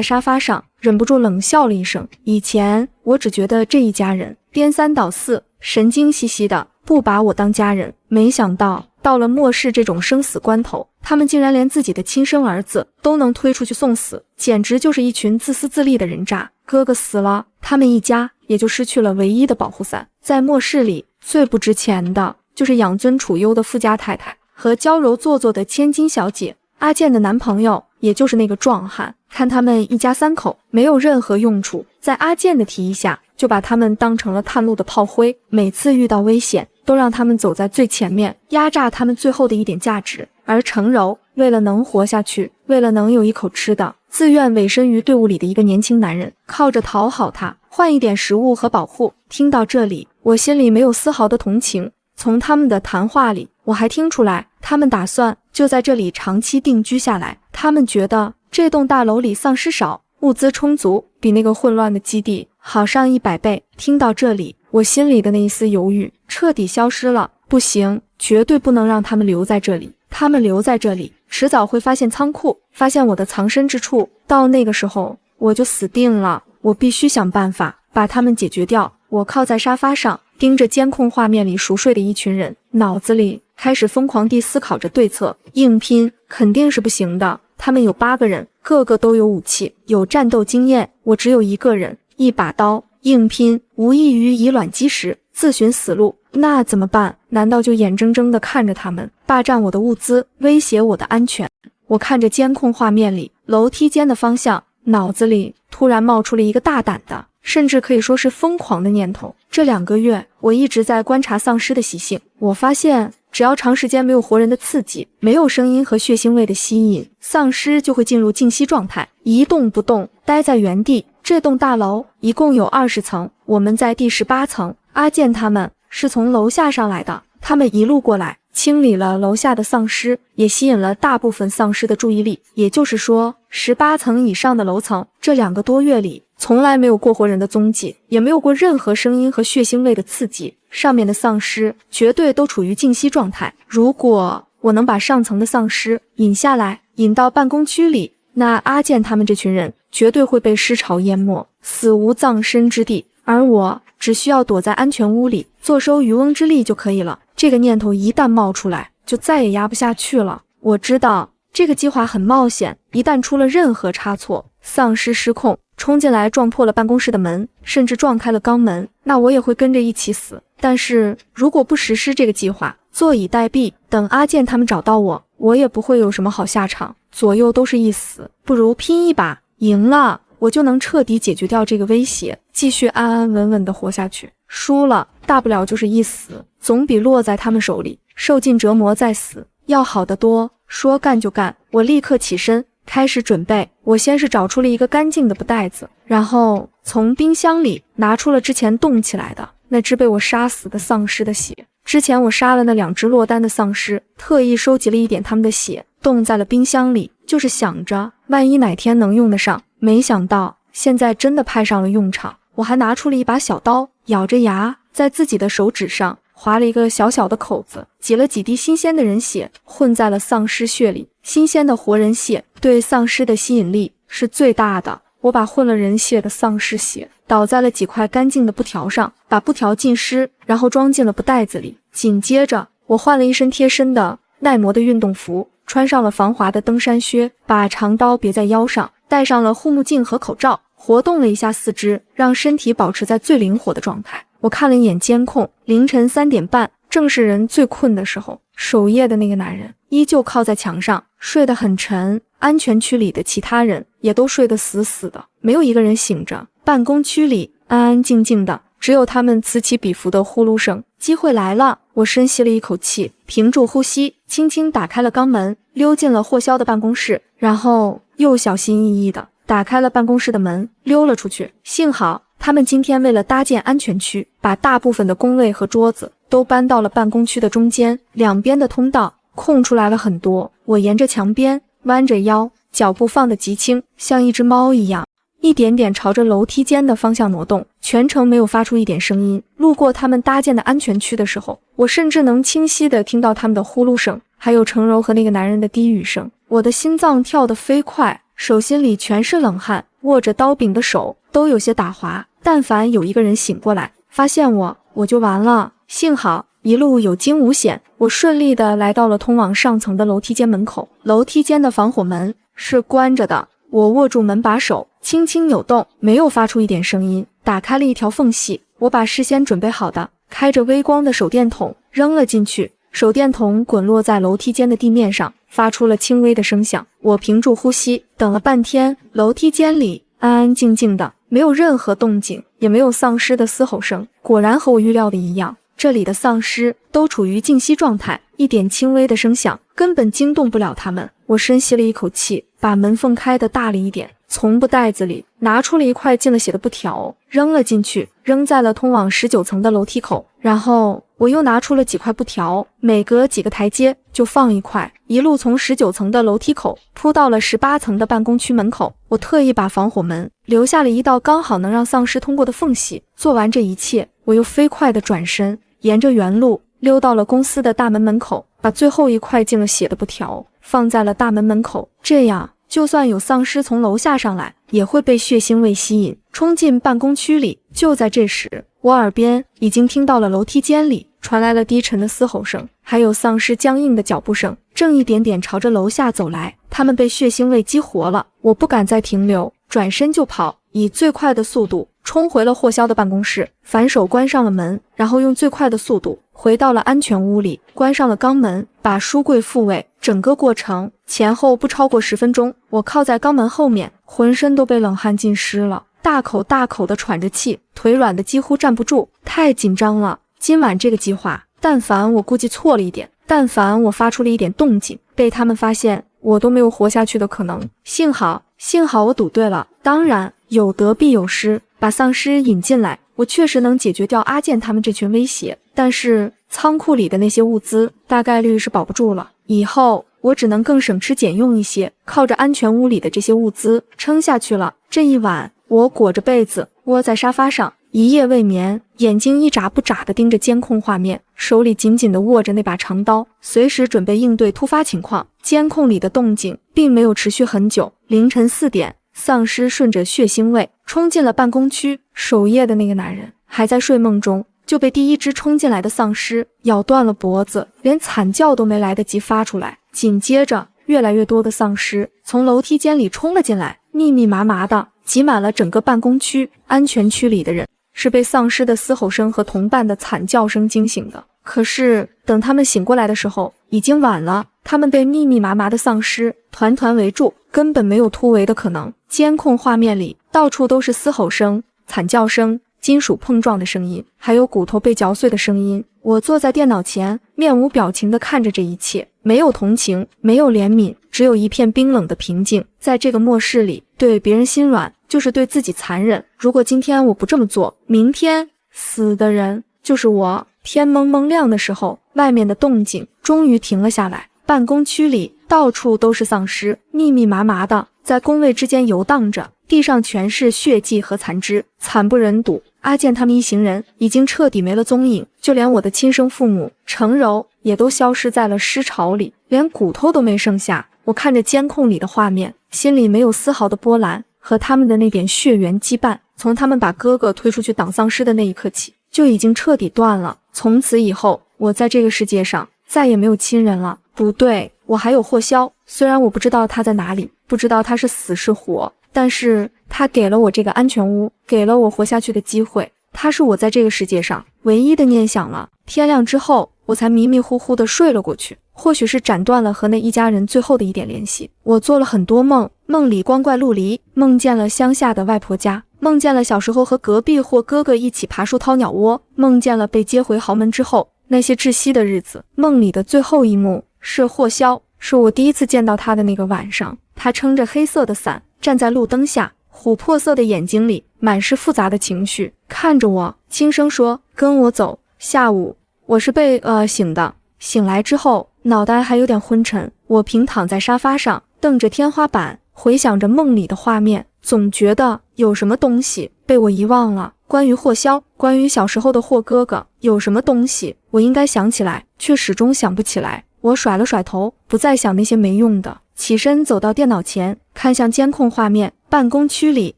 沙发上，忍不住冷笑了一声。以前我只觉得这一家人颠三倒四，神经兮兮的，不把我当家人，没想到到了末世这种生死关头，他们竟然连自己的亲生儿子都能推出去送死，简直就是一群自私自利的人渣。哥哥死了，他们一家也就失去了唯一的保护伞。在末世里，最不值钱的就是养尊处优的富家太太和娇柔做作的千金小姐。阿健的男朋友也就是那个壮汉，看他们一家3口没有任何用处，在阿健的提议下，就把他们当成了探路的炮灰，每次遇到危险都让他们走在最前面，压榨他们最后的一点价值。而程柔为了能活下去，为了能有一口吃的，自愿委身于队伍里的一个年轻男人，靠着讨好他换一点食物和保护。听到这里，我心里没有丝毫的同情。从他们的谈话里，我还听出来他们打算就在这里长期定居下来。他们觉得这栋大楼里丧尸少，物资充足，比那个混乱的基地好上100倍。听到这里，我心里的那一丝犹豫彻底消失了。不行，绝对不能让他们留在这里。他们留在这里，迟早会发现仓库，发现我的藏身之处，到那个时候我就死定了。我必须想办法把他们解决掉。我靠在沙发上，盯着监控画面里熟睡的一群人，脑子里开始疯狂地思考着对策。硬拼肯定是不行的，他们有8个人，个个都有武器，有战斗经验，我只有1个人，1把刀，硬拼无异于以卵击石，自寻死路。那怎么办？难道就眼睁睁地看着他们霸占我的物资，威胁我的安全？我看着监控画面里楼梯间的方向，脑子里突然冒出了一个大胆的，甚至可以说是疯狂的念头。这2个月，我一直在观察丧尸的习性。我发现，只要长时间没有活人的刺激，没有声音和血腥味的吸引，丧尸就会进入静息状态，一动不动，待在原地。这栋大楼一共有20层，我们在第18层。阿健他们是从楼下上来的，他们一路过来，清理了楼下的丧尸，也吸引了大部分丧尸的注意力。也就是说，18层以上的楼层，这2个多月里从来没有过活人的踪迹，也没有过任何声音和血腥味的刺激。上面的丧尸绝对都处于静息状态。如果我能把上层的丧尸引下来，引到办公区里，那阿健他们这群人绝对会被尸潮淹没，死无葬身之地。而我只需要躲在安全屋里，坐收渔翁之利就可以了。这个念头一旦冒出来，就再也压不下去了。我知道这个计划很冒险，一旦出了任何差错，丧尸失控冲进来撞破了办公室的门，甚至撞开了肛门，那我也会跟着一起死。但是如果不实施这个计划，坐以待毙，等阿健他们找到我，我也不会有什么好下场，左右都是一死。不如拼一把，赢了我就能彻底解决掉这个威胁，继续安安稳稳地活下去。输了大不了就是一死，总比落在他们手里受尽折磨再死要好得多。说干就干，我立刻起身开始准备。我先是找出了一个干净的布袋子，然后从冰箱里拿出了之前冻起来的那只被我杀死的丧尸的血，之前我杀了那2只落单的丧尸，特意收集了一点他们的血，冻在了冰箱里，就是想着万一哪天能用得上。没想到现在真的派上了用场，我还拿出了一把小刀，咬着牙在自己的手指上划了一个小小的口子，挤了几滴新鲜的人血混在了丧尸血里。新鲜的活人血对丧尸的吸引力是最大的。我把混了人血的丧尸血倒在了几块干净的布条上，把布条浸湿，然后装进了布袋子里。紧接着我换了一身贴身的耐磨的运动服，穿上了防滑的登山靴，把长刀别在腰上，戴上了护目镜和口罩，活动了一下四肢，让身体保持在最灵活的状态。我看了一眼监控，凌晨3点半，正是人最困的时候。守夜的那个男人依旧靠在墙上，睡得很沉。安全区里的其他人也都睡得死死的，没有一个人醒着。办公区里安安静静的，只有他们此起彼伏的呼噜声。机会来了，我深吸了一口气，屏住呼吸，轻轻打开了肛门，溜进了霍霄的办公室，然后又小心翼翼的打开了办公室的门，溜了出去。幸好他们今天为了搭建安全区，把大部分的工位和桌子都搬到了办公区的中间，两边的通道空出来了很多。我沿着墙边弯着腰，脚步放得极轻，像一只猫一样，一点点朝着楼梯间的方向挪动，全程没有发出一点声音。路过他们搭建的安全区的时候，我甚至能清晰地听到他们的呼噜声，还有程柔和那个男人的低语声。我的心脏跳得飞快，手心里全是冷汗，握着刀柄的手都有些打滑。但凡有一个人醒过来发现我就完了。幸好一路有惊无险，我顺利地来到了通往上层的楼梯间门口。楼梯间的防火门是关着的，我握住门把手，轻轻扭动，没有发出一点声音，打开了一条缝隙。我把事先准备好的开着微光的手电筒扔了进去，手电筒滚落在楼梯间的地面上，发出了轻微的声响。我屏住呼吸，等了半天，楼梯间里安安静静的，没有任何动静，也没有丧尸的嘶吼声。果然和我预料的一样，这里的丧尸都处于静息状态，一点轻微的声响根本惊动不了他们。我深吸了一口气，把门缝开得大了一点，从布袋子里拿出了一块浸了血的布条，扔了进去，扔在了通往19层的楼梯口。然后我又拿出了几块布条，每隔几个台阶就放一块，一路从19层的楼梯口铺到了18层的办公区门口。我特意把防火门留下了一道刚好能让丧尸通过的缝隙。做完这一切，我又飞快地转身，沿着原路溜到了公司的大门门口，把最后一块浸了血的布条放在了大门门口，这样就算有丧尸从楼下上来，也会被血腥味吸引，冲进办公区里。就在这时，我耳边已经听到了楼梯间里传来了低沉的嘶吼声，还有丧尸僵硬的脚步声，正一点点朝着楼下走来。他们被血腥味激活了，我不敢再停留，转身就跑，以最快的速度冲回了霍霄的办公室，反手关上了门，然后用最快的速度回到了安全屋里，关上了肛门，把书柜复位。整个过程前后不超过10分钟。我靠在肛门后面，浑身都被冷汗浸湿了，大口大口地喘着气，腿软得几乎站不住，太紧张了。今晚这个计划，但凡我估计错了一点，但凡我发出了一点动静，被他们发现，我都没有活下去的可能。幸好我赌对了。当然有得必有失，把丧尸引进来，我确实能解决掉阿健他们这群威胁，但是仓库里的那些物资大概率是保不住了。以后我只能更省吃俭用一些，靠着安全屋里的这些物资撑下去了。这一晚，我裹着被子窝在沙发上，一夜未眠，眼睛一眨不眨地盯着监控画面，手里紧紧地握着那把长刀，随时准备应对突发情况。监控里的动静并没有持续很久，凌晨4点，丧尸顺着血腥味冲进了办公区。守夜的那个男人还在睡梦中，就被第一只冲进来的丧尸咬断了脖子，连惨叫都没来得及发出来。紧接着，越来越多的丧尸从楼梯间里冲了进来，密密麻麻的挤满了整个办公区。安全区里的人是被丧尸的嘶吼声和同伴的惨叫声惊醒的，可是等他们醒过来的时候，已经晚了。他们被密密麻麻的丧尸团团围住，根本没有突围的可能。监控画面里到处都是嘶吼声、惨叫声、金属碰撞的声音，还有骨头被嚼碎的声音。我坐在电脑前，面无表情地看着这一切，没有同情，没有怜悯，只有一片冰冷的平静。在这个末世里，对别人心软就是对自己残忍。如果今天我不这么做，明天死的人就是我。天蒙蒙亮的时候，外面的动静终于停了下来。办公区里到处都是丧尸，密密麻麻的在工位之间游荡着，地上全是血迹和残肢，惨不忍睹。阿健他们一行人已经彻底没了踪影，就连我的亲生父母程柔也都消失在了尸潮里，连骨头都没剩下。我看着监控里的画面，心里没有丝毫的波澜，和他们的那点血缘羁绊，从他们把哥哥推出去挡丧尸的那一刻起，就已经彻底断了。从此以后，我在这个世界上再也没有亲人了。不对，我还有霍霄，虽然我不知道他在哪里，不知道他是死是活，但是他给了我这个安全屋，给了我活下去的机会。他是我在这个世界上唯一的念想了。天亮之后，我才迷迷糊糊地睡了过去，或许是斩断了和那一家人最后的一点联系。我做了很多梦，梦里光怪陆离，梦见了乡下的外婆家，梦见了小时候和隔壁或哥哥一起爬树掏鸟窝，梦见了被接回豪门之后那些窒息的日子。梦里的最后一幕是霍霄，是我第一次见到他的那个晚上，他撑着黑色的伞，站在路灯下，琥珀色的眼睛里满是复杂的情绪，看着我，轻声说：“跟我走。”下午我是被醒的，醒来之后脑袋还有点昏沉，我平躺在沙发上，瞪着天花板，回想着梦里的画面，总觉得有什么东西被我遗忘了。关于霍霄，关于小时候的霍哥哥，有什么东西我应该想起来，却始终想不起来。我甩了甩头，不再想那些没用的，起身走到电脑前，看向监控画面，办公区里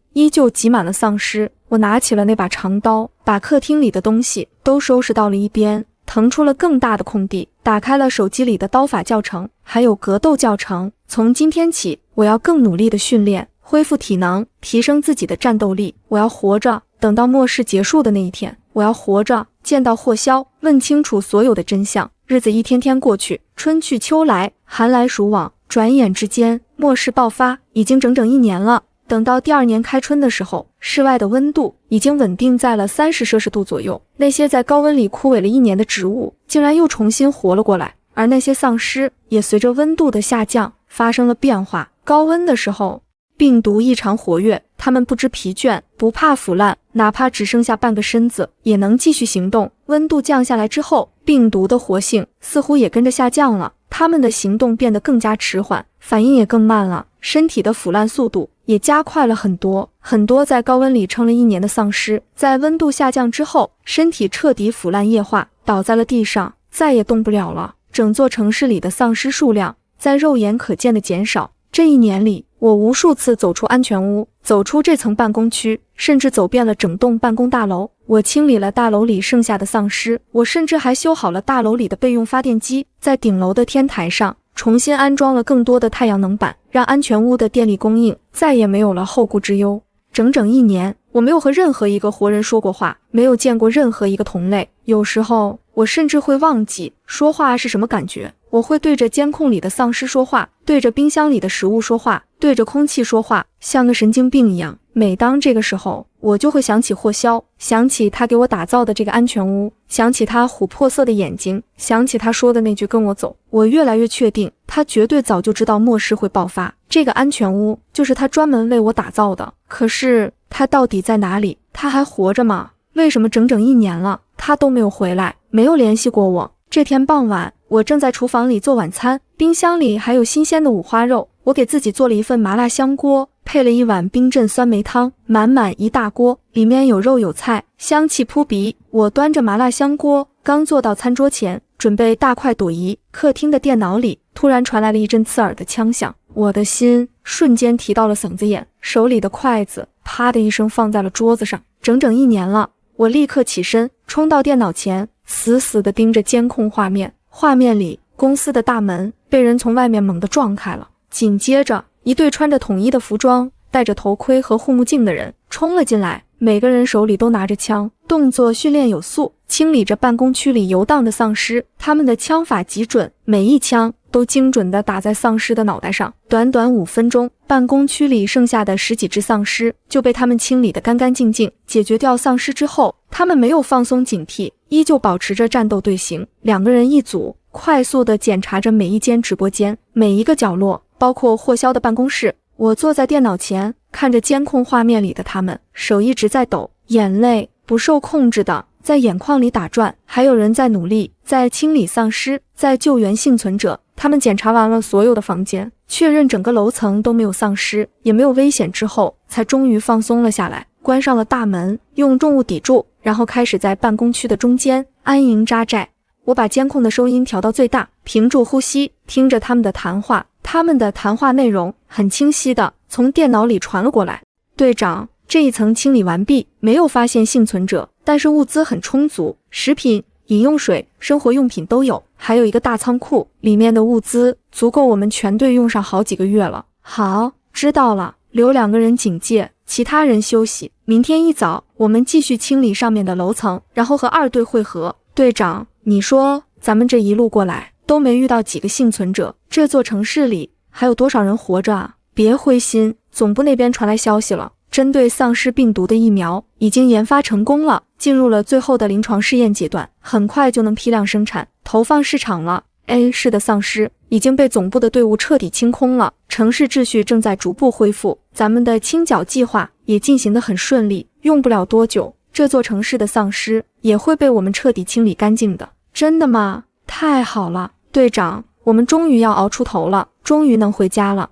依旧挤满了丧尸。我拿起了那把长刀，把客厅里的东西都收拾到了一边，腾出了更大的空地，打开了手机里的刀法教程，还有格斗教程。从今天起，我要更努力的训练，恢复体能，提升自己的战斗力。我要活着，等到末世结束的那一天，我要活着，见到霍霄，问清楚所有的真相。日子一天天过去，春去秋来，寒来暑往，转眼之间，末世爆发，已经整整1年了。等到第2年开春的时候，室外的温度已经稳定在了30°C左右，那些在高温里枯萎了1年的植物，竟然又重新活了过来，而那些丧尸也随着温度的下降发生了变化。高温的时候，病毒异常活跃，它们不知疲倦，不怕腐烂，哪怕只剩下半个身子，也能继续行动。温度降下来之后，病毒的活性似乎也跟着下降了，它们的行动变得更加迟缓，反应也更慢了，身体的腐烂速度也加快了很多。很多在高温里撑了1年的丧尸，在温度下降之后，身体彻底腐烂液化，倒在了地上，再也动不了了。整座城市里的丧尸数量在肉眼可见的减少。这1年里，我无数次走出安全屋，走出这层办公区，甚至走遍了整栋办公大楼。我清理了大楼里剩下的丧尸，我甚至还修好了大楼里的备用发电机，在顶楼的天台上重新安装了更多的太阳能板，让安全屋的电力供应再也没有了后顾之忧。整整1年，我没有和任何一个活人说过话，没有见过任何一个同类。有时候，我甚至会忘记说话是什么感觉。我会对着监控里的丧尸说话，对着冰箱里的食物说话，对着空气说话，像个神经病一样。每当这个时候，我就会想起霍霄，想起他给我打造的这个安全屋，想起他琥珀色的眼睛，想起他说的那句跟我走。我越来越确定，他绝对早就知道末世会爆发，这个安全屋就是他专门为我打造的。可是他到底在哪里？他还活着吗？为什么整整1年了，他都没有回来，没有联系过我？这天傍晚，我正在厨房里做晚餐，冰箱里还有新鲜的五花肉。我给自己做了一份麻辣香锅，配了一碗冰镇酸梅汤，满满一大锅，里面有肉有菜，香气扑鼻。我端着麻辣香锅，刚坐到餐桌前，准备大快朵颐，客厅的电脑里突然传来了一阵刺耳的枪响，我的心瞬间提到了嗓子眼，手里的筷子啪的一声放在了桌子上。整整1年了，我立刻起身，冲到电脑前，死死地盯着监控画面。画面里，公司的大门被人从外面猛地撞开了，紧接着，一队穿着统一的服装、戴着头盔和护目镜的人冲了进来，每个人手里都拿着枪，动作训练有素，清理着办公区里游荡的丧尸。他们的枪法极准，每一枪都精准地打在丧尸的脑袋上。短短5分钟，办公区里剩下的10几只丧尸就被他们清理得干干净净。解决掉丧尸之后，他们没有放松警惕，依旧保持着战斗队形，2个人一组，快速地检查着每一间直播间，每一个角落，包括霍霄的办公室。我坐在电脑前，看着监控画面里的他们，手一直在抖，眼泪不受控制地在眼眶里打转，还有人在努力，在清理丧尸，在救援幸存者。他们检查完了所有的房间，确认整个楼层都没有丧尸，也没有危险之后，才终于放松了下来，关上了大门，用重物抵住，然后开始在办公区的中间安营扎寨。我把监控的收音调到最大，屏住呼吸，听着他们的谈话。他们的谈话内容很清晰的从电脑里传了过来。队长，这一层清理完毕，没有发现幸存者，但是物资很充足，食品、饮用水、生活用品都有，还有一个大仓库，里面的物资足够我们全队用上好几个月了。好，知道了，留2个人警戒，其他人休息。明天一早，我们继续清理上面的楼层，然后和2队会合。队长，你说咱们这一路过来都没遇到几个幸存者，这座城市里还有多少人活着啊？别灰心，总部那边传来消息了，针对丧尸病毒的疫苗已经研发成功了，进入了最后的临床试验阶段，很快就能批量生产，投放市场了。A 市的丧尸已经被总部的队伍彻底清空了，城市秩序正在逐步恢复，咱们的清剿计划也进行得很顺利，用不了多久，这座城市的丧尸也会被我们彻底清理干净的。真的吗？太好了，队长，我们终于要熬出头了，终于能回家了。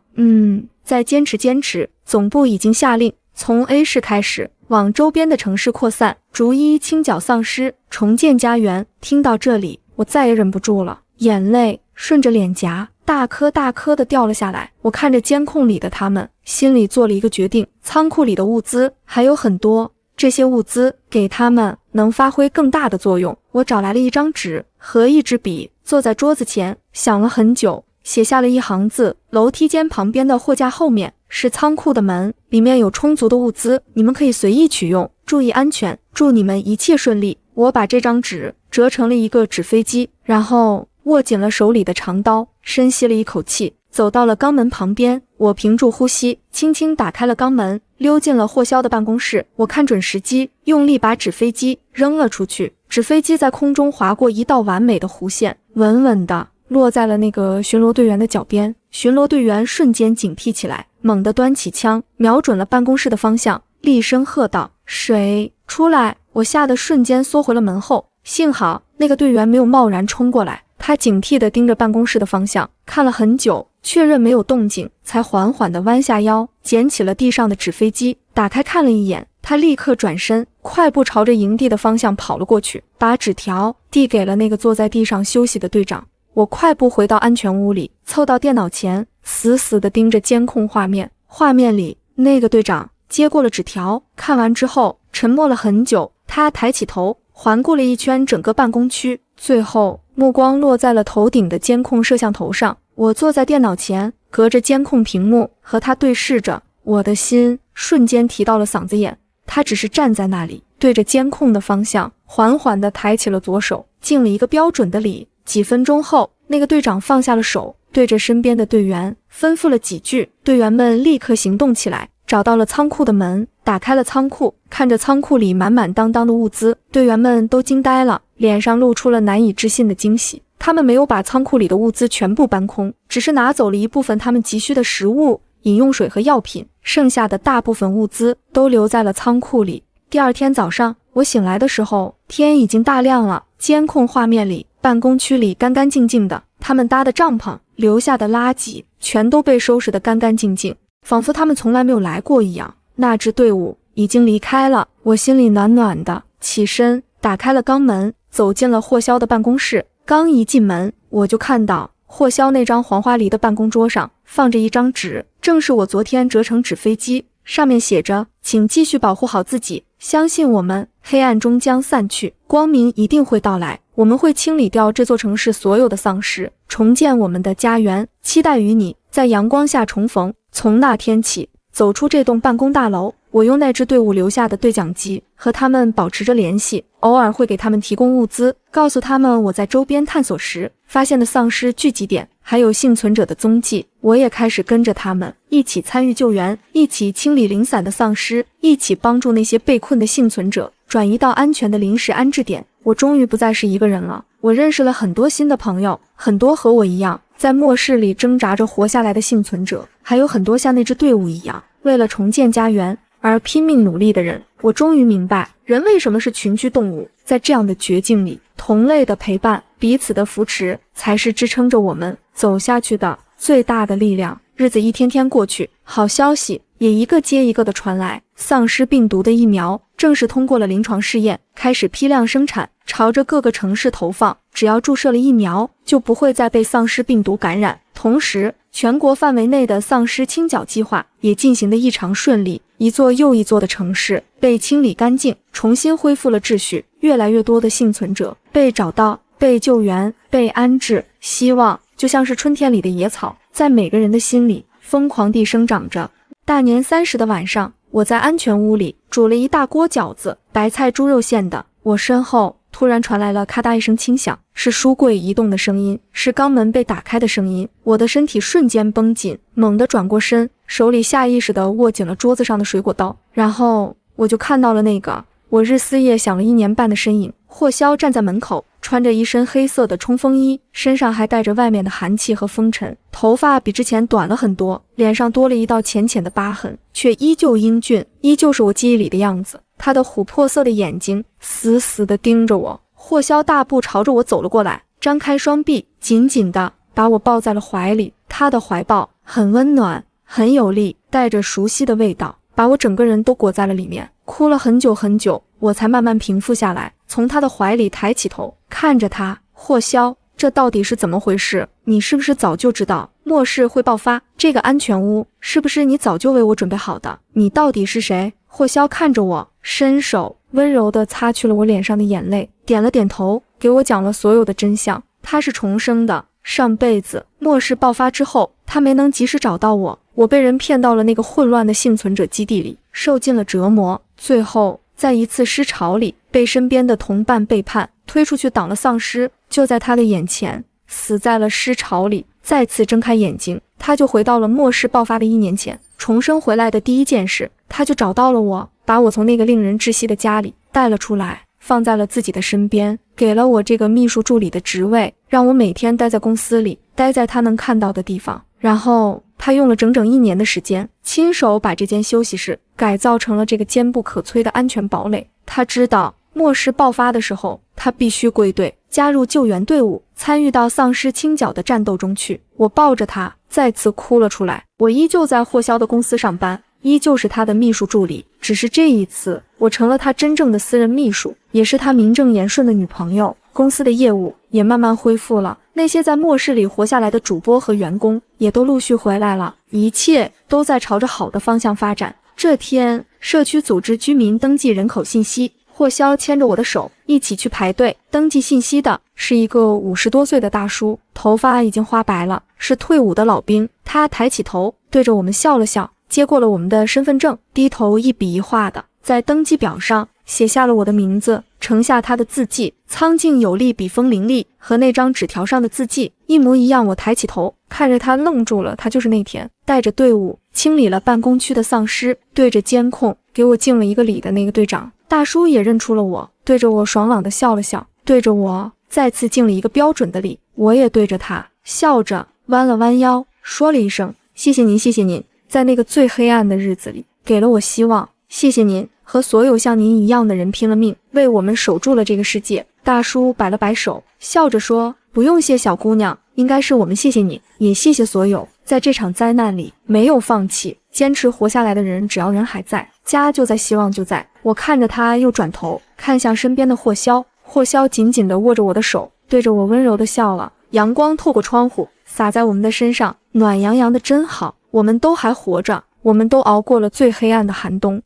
再坚持坚持。总部已经下令，从 A 市开始往周边的城市扩散，逐一清剿丧尸，重建家园。听到这里，我再也忍不住了，眼泪顺着脸颊大颗大颗的掉了下来。我看着监控里的他们，心里做了一个决定，仓库里的物资还有很多，这些物资给他们能发挥更大的作用。我找来了一张纸和一支笔，坐在桌子前想了很久，写下了一行字：楼梯间旁边的货架后面是仓库的门，里面有充足的物资，你们可以随意取用，注意安全，祝你们一切顺利。我把这张纸折成了一个纸飞机，然后握紧了手里的长刀，深吸了一口气，走到了肛门旁边。我屏住呼吸，轻轻打开了肛门，溜进了霍肖的办公室。我看准时机，用力把纸飞机扔了出去，纸飞机在空中划过一道完美的弧线，稳稳地落在了那个巡逻队员的脚边。巡逻队员瞬间警惕起来，猛地端起枪，瞄准了办公室的方向，厉声喝道：谁出来！我吓得瞬间缩回了门后，幸好那个队员没有贸然冲过来，他警惕地盯着办公室的方向，看了很久，确认没有动静，才缓缓地弯下腰，捡起了地上的纸飞机，打开看了一眼，他立刻转身，快步朝着营地的方向跑了过去，把纸条递给了那个坐在地上休息的队长。我快步回到安全屋里，凑到电脑前，死死地盯着监控画面。画面里那个队长接过了纸条，看完之后沉默了很久，他抬起头环顾了一圈整个办公区，最后目光落在了头顶的监控摄像头上。我坐在电脑前，隔着监控屏幕和他对视着，我的心瞬间提到了嗓子眼。他只是站在那里，对着监控的方向缓缓地抬起了左手，敬了一个标准的礼。几分钟后，那个队长放下了手，对着身边的队员吩咐了几句，队员们立刻行动起来，找到了仓库的门，打开了仓库，看着仓库里满满当当的物资，队员们都惊呆了，脸上露出了难以置信的惊喜。他们没有把仓库里的物资全部搬空，只是拿走了一部分他们急需的食物、饮用水和药品，剩下的大部分物资都留在了仓库里。第二天早上，我醒来的时候，天已经大亮了，监控画面里办公区里干干净净的，他们搭的帐篷留下的垃圾全都被收拾得干干净净，仿佛他们从来没有来过一样。那支队伍已经离开了，我心里暖暖的，起身打开了肛门，走进了霍肖的办公室。刚一进门，我就看到霍肖那张黄花梨的办公桌上放着一张纸，正是我昨天折成纸飞机，上面写着：请继续保护好自己，相信我们，黑暗终将散去，光明一定会到来，我们会清理掉这座城市所有的丧尸，重建我们的家园，期待与你在阳光下重逢。从那天起，走出这栋办公大楼，我用那支队伍留下的对讲机和他们保持着联系，偶尔会给他们提供物资，告诉他们我在周边探索时发现的丧尸聚集点，还有幸存者的踪迹。我也开始跟着他们一起参与救援，一起清理零散的丧尸，一起帮助那些被困的幸存者转移到安全的临时安置点。我终于不再是一个人了，我认识了很多新的朋友，很多和我一样在末世里挣扎着活下来的幸存者，还有很多像那支队伍一样为了重建家园而拼命努力的人。我终于明白，人为什么是群居动物，在这样的绝境里，同类的陪伴，彼此的扶持，才是支撑着我们走下去的最大的力量。日子一天天过去，好消息也一个接一个的传来，丧尸病毒的疫苗正式通过了临床试验，开始批量生产，朝着各个城市投放。只要注射了疫苗，就不会再被丧尸病毒感染。同时，全国范围内的丧尸清剿计划也进行得异常顺利，一座又一座的城市被清理干净，重新恢复了秩序。越来越多的幸存者被找到、被救援、被安置，希望就像是春天里的野草，在每个人的心里疯狂地生长着。大年30的晚上，我在安全屋里煮了一大锅饺子，白菜猪肉馅的。我身后突然传来了咔嗒一声轻响，是书柜移动的声音，是肛门被打开的声音。我的身体瞬间绷紧，猛地转过身，手里下意识地握紧了桌子上的水果刀，然后我就看到了那个我日思夜想了1年半的身影。霍萧站在门口，穿着一身黑色的冲锋衣，身上还带着外面的寒气和风尘，头发比之前短了很多，脸上多了一道浅浅的疤痕，却依旧英俊，依旧是我记忆里的样子。他的琥珀色的眼睛死死地盯着我。霍萧大步朝着我走了过来，张开双臂，紧紧地把我抱在了怀里。他的怀抱很温暖，很有力，带着熟悉的味道，把我整个人都裹在了里面。哭了很久很久，我才慢慢平复下来，从他的怀里抬起头，看着他。霍萧，这到底是怎么回事？你是不是早就知道末世会爆发？这个安全屋是不是你早就为我准备好的？你到底是谁？霍萧看着我，伸手温柔地擦去了我脸上的眼泪，点了点头，给我讲了所有的真相。他是重生的，上辈子末世爆发之后，他没能及时找到我，我被人骗到了那个混乱的幸存者基地里，受尽了折磨，最后在一次尸潮里被身边的同伴背叛，推出去挡了丧尸，就在他的眼前死在了尸潮里。再次睁开眼睛，他就回到了末世爆发的1年前。重生回来的第一件事，他就找到了我，把我从那个令人窒息的家里带了出来，放在了自己的身边，给了我这个秘书助理的职位，让我每天待在公司里，待在他能看到的地方。然后他用了整整1年的时间，亲手把这间休息室改造成了这个坚不可摧的安全堡垒。他知道末世爆发的时候，他必须归队，加入救援队伍，参与到丧尸清剿的战斗中去。我抱着他再次哭了出来。我依旧在霍萧的公司上班，依旧是他的秘书助理，只是这一次我成了他真正的私人秘书，也是他名正言顺的女朋友。公司的业务也慢慢恢复了，那些在末世里活下来的主播和员工也都陆续回来了，一切都在朝着好的方向发展。这天，社区组织居民登记人口信息，霍萧牵着我的手一起去排队。登记信息的是一个50多岁的大叔，头发已经花白了，是退伍的老兵。他抬起头对着我们笑了笑，接过了我们的身份证，低头一笔一画的在登记表上写下了我的名字，呈下他的字迹，苍劲有力，笔锋凌厉，和那张纸条上的字迹一模一样。我抬起头看着他愣住了，他就是那天带着队伍清理了办公区的丧尸，对着监控给我敬了一个礼的那个队长。大叔也认出了我，对着我爽朗地笑了笑，对着我再次敬了一个标准的礼。我也对着他笑着弯了弯腰，说了一声谢谢您，谢谢您，在那个最黑暗的日子里给了我希望，谢谢您和所有像您一样的人拼了命，为我们守住了这个世界。大叔摆了摆手，笑着说，不用谢小姑娘，应该是我们谢谢你，也谢谢所有在这场灾难里没有放弃坚持活下来的人。只要人还在，家就在，希望就在。我看着他，又转头看向身边的霍萧，霍萧紧紧地握着我的手，对着我温柔地笑了。阳光透过窗户洒在我们的身上，暖洋洋的真好。我们都还活着，我们都熬过了最黑暗的寒冬。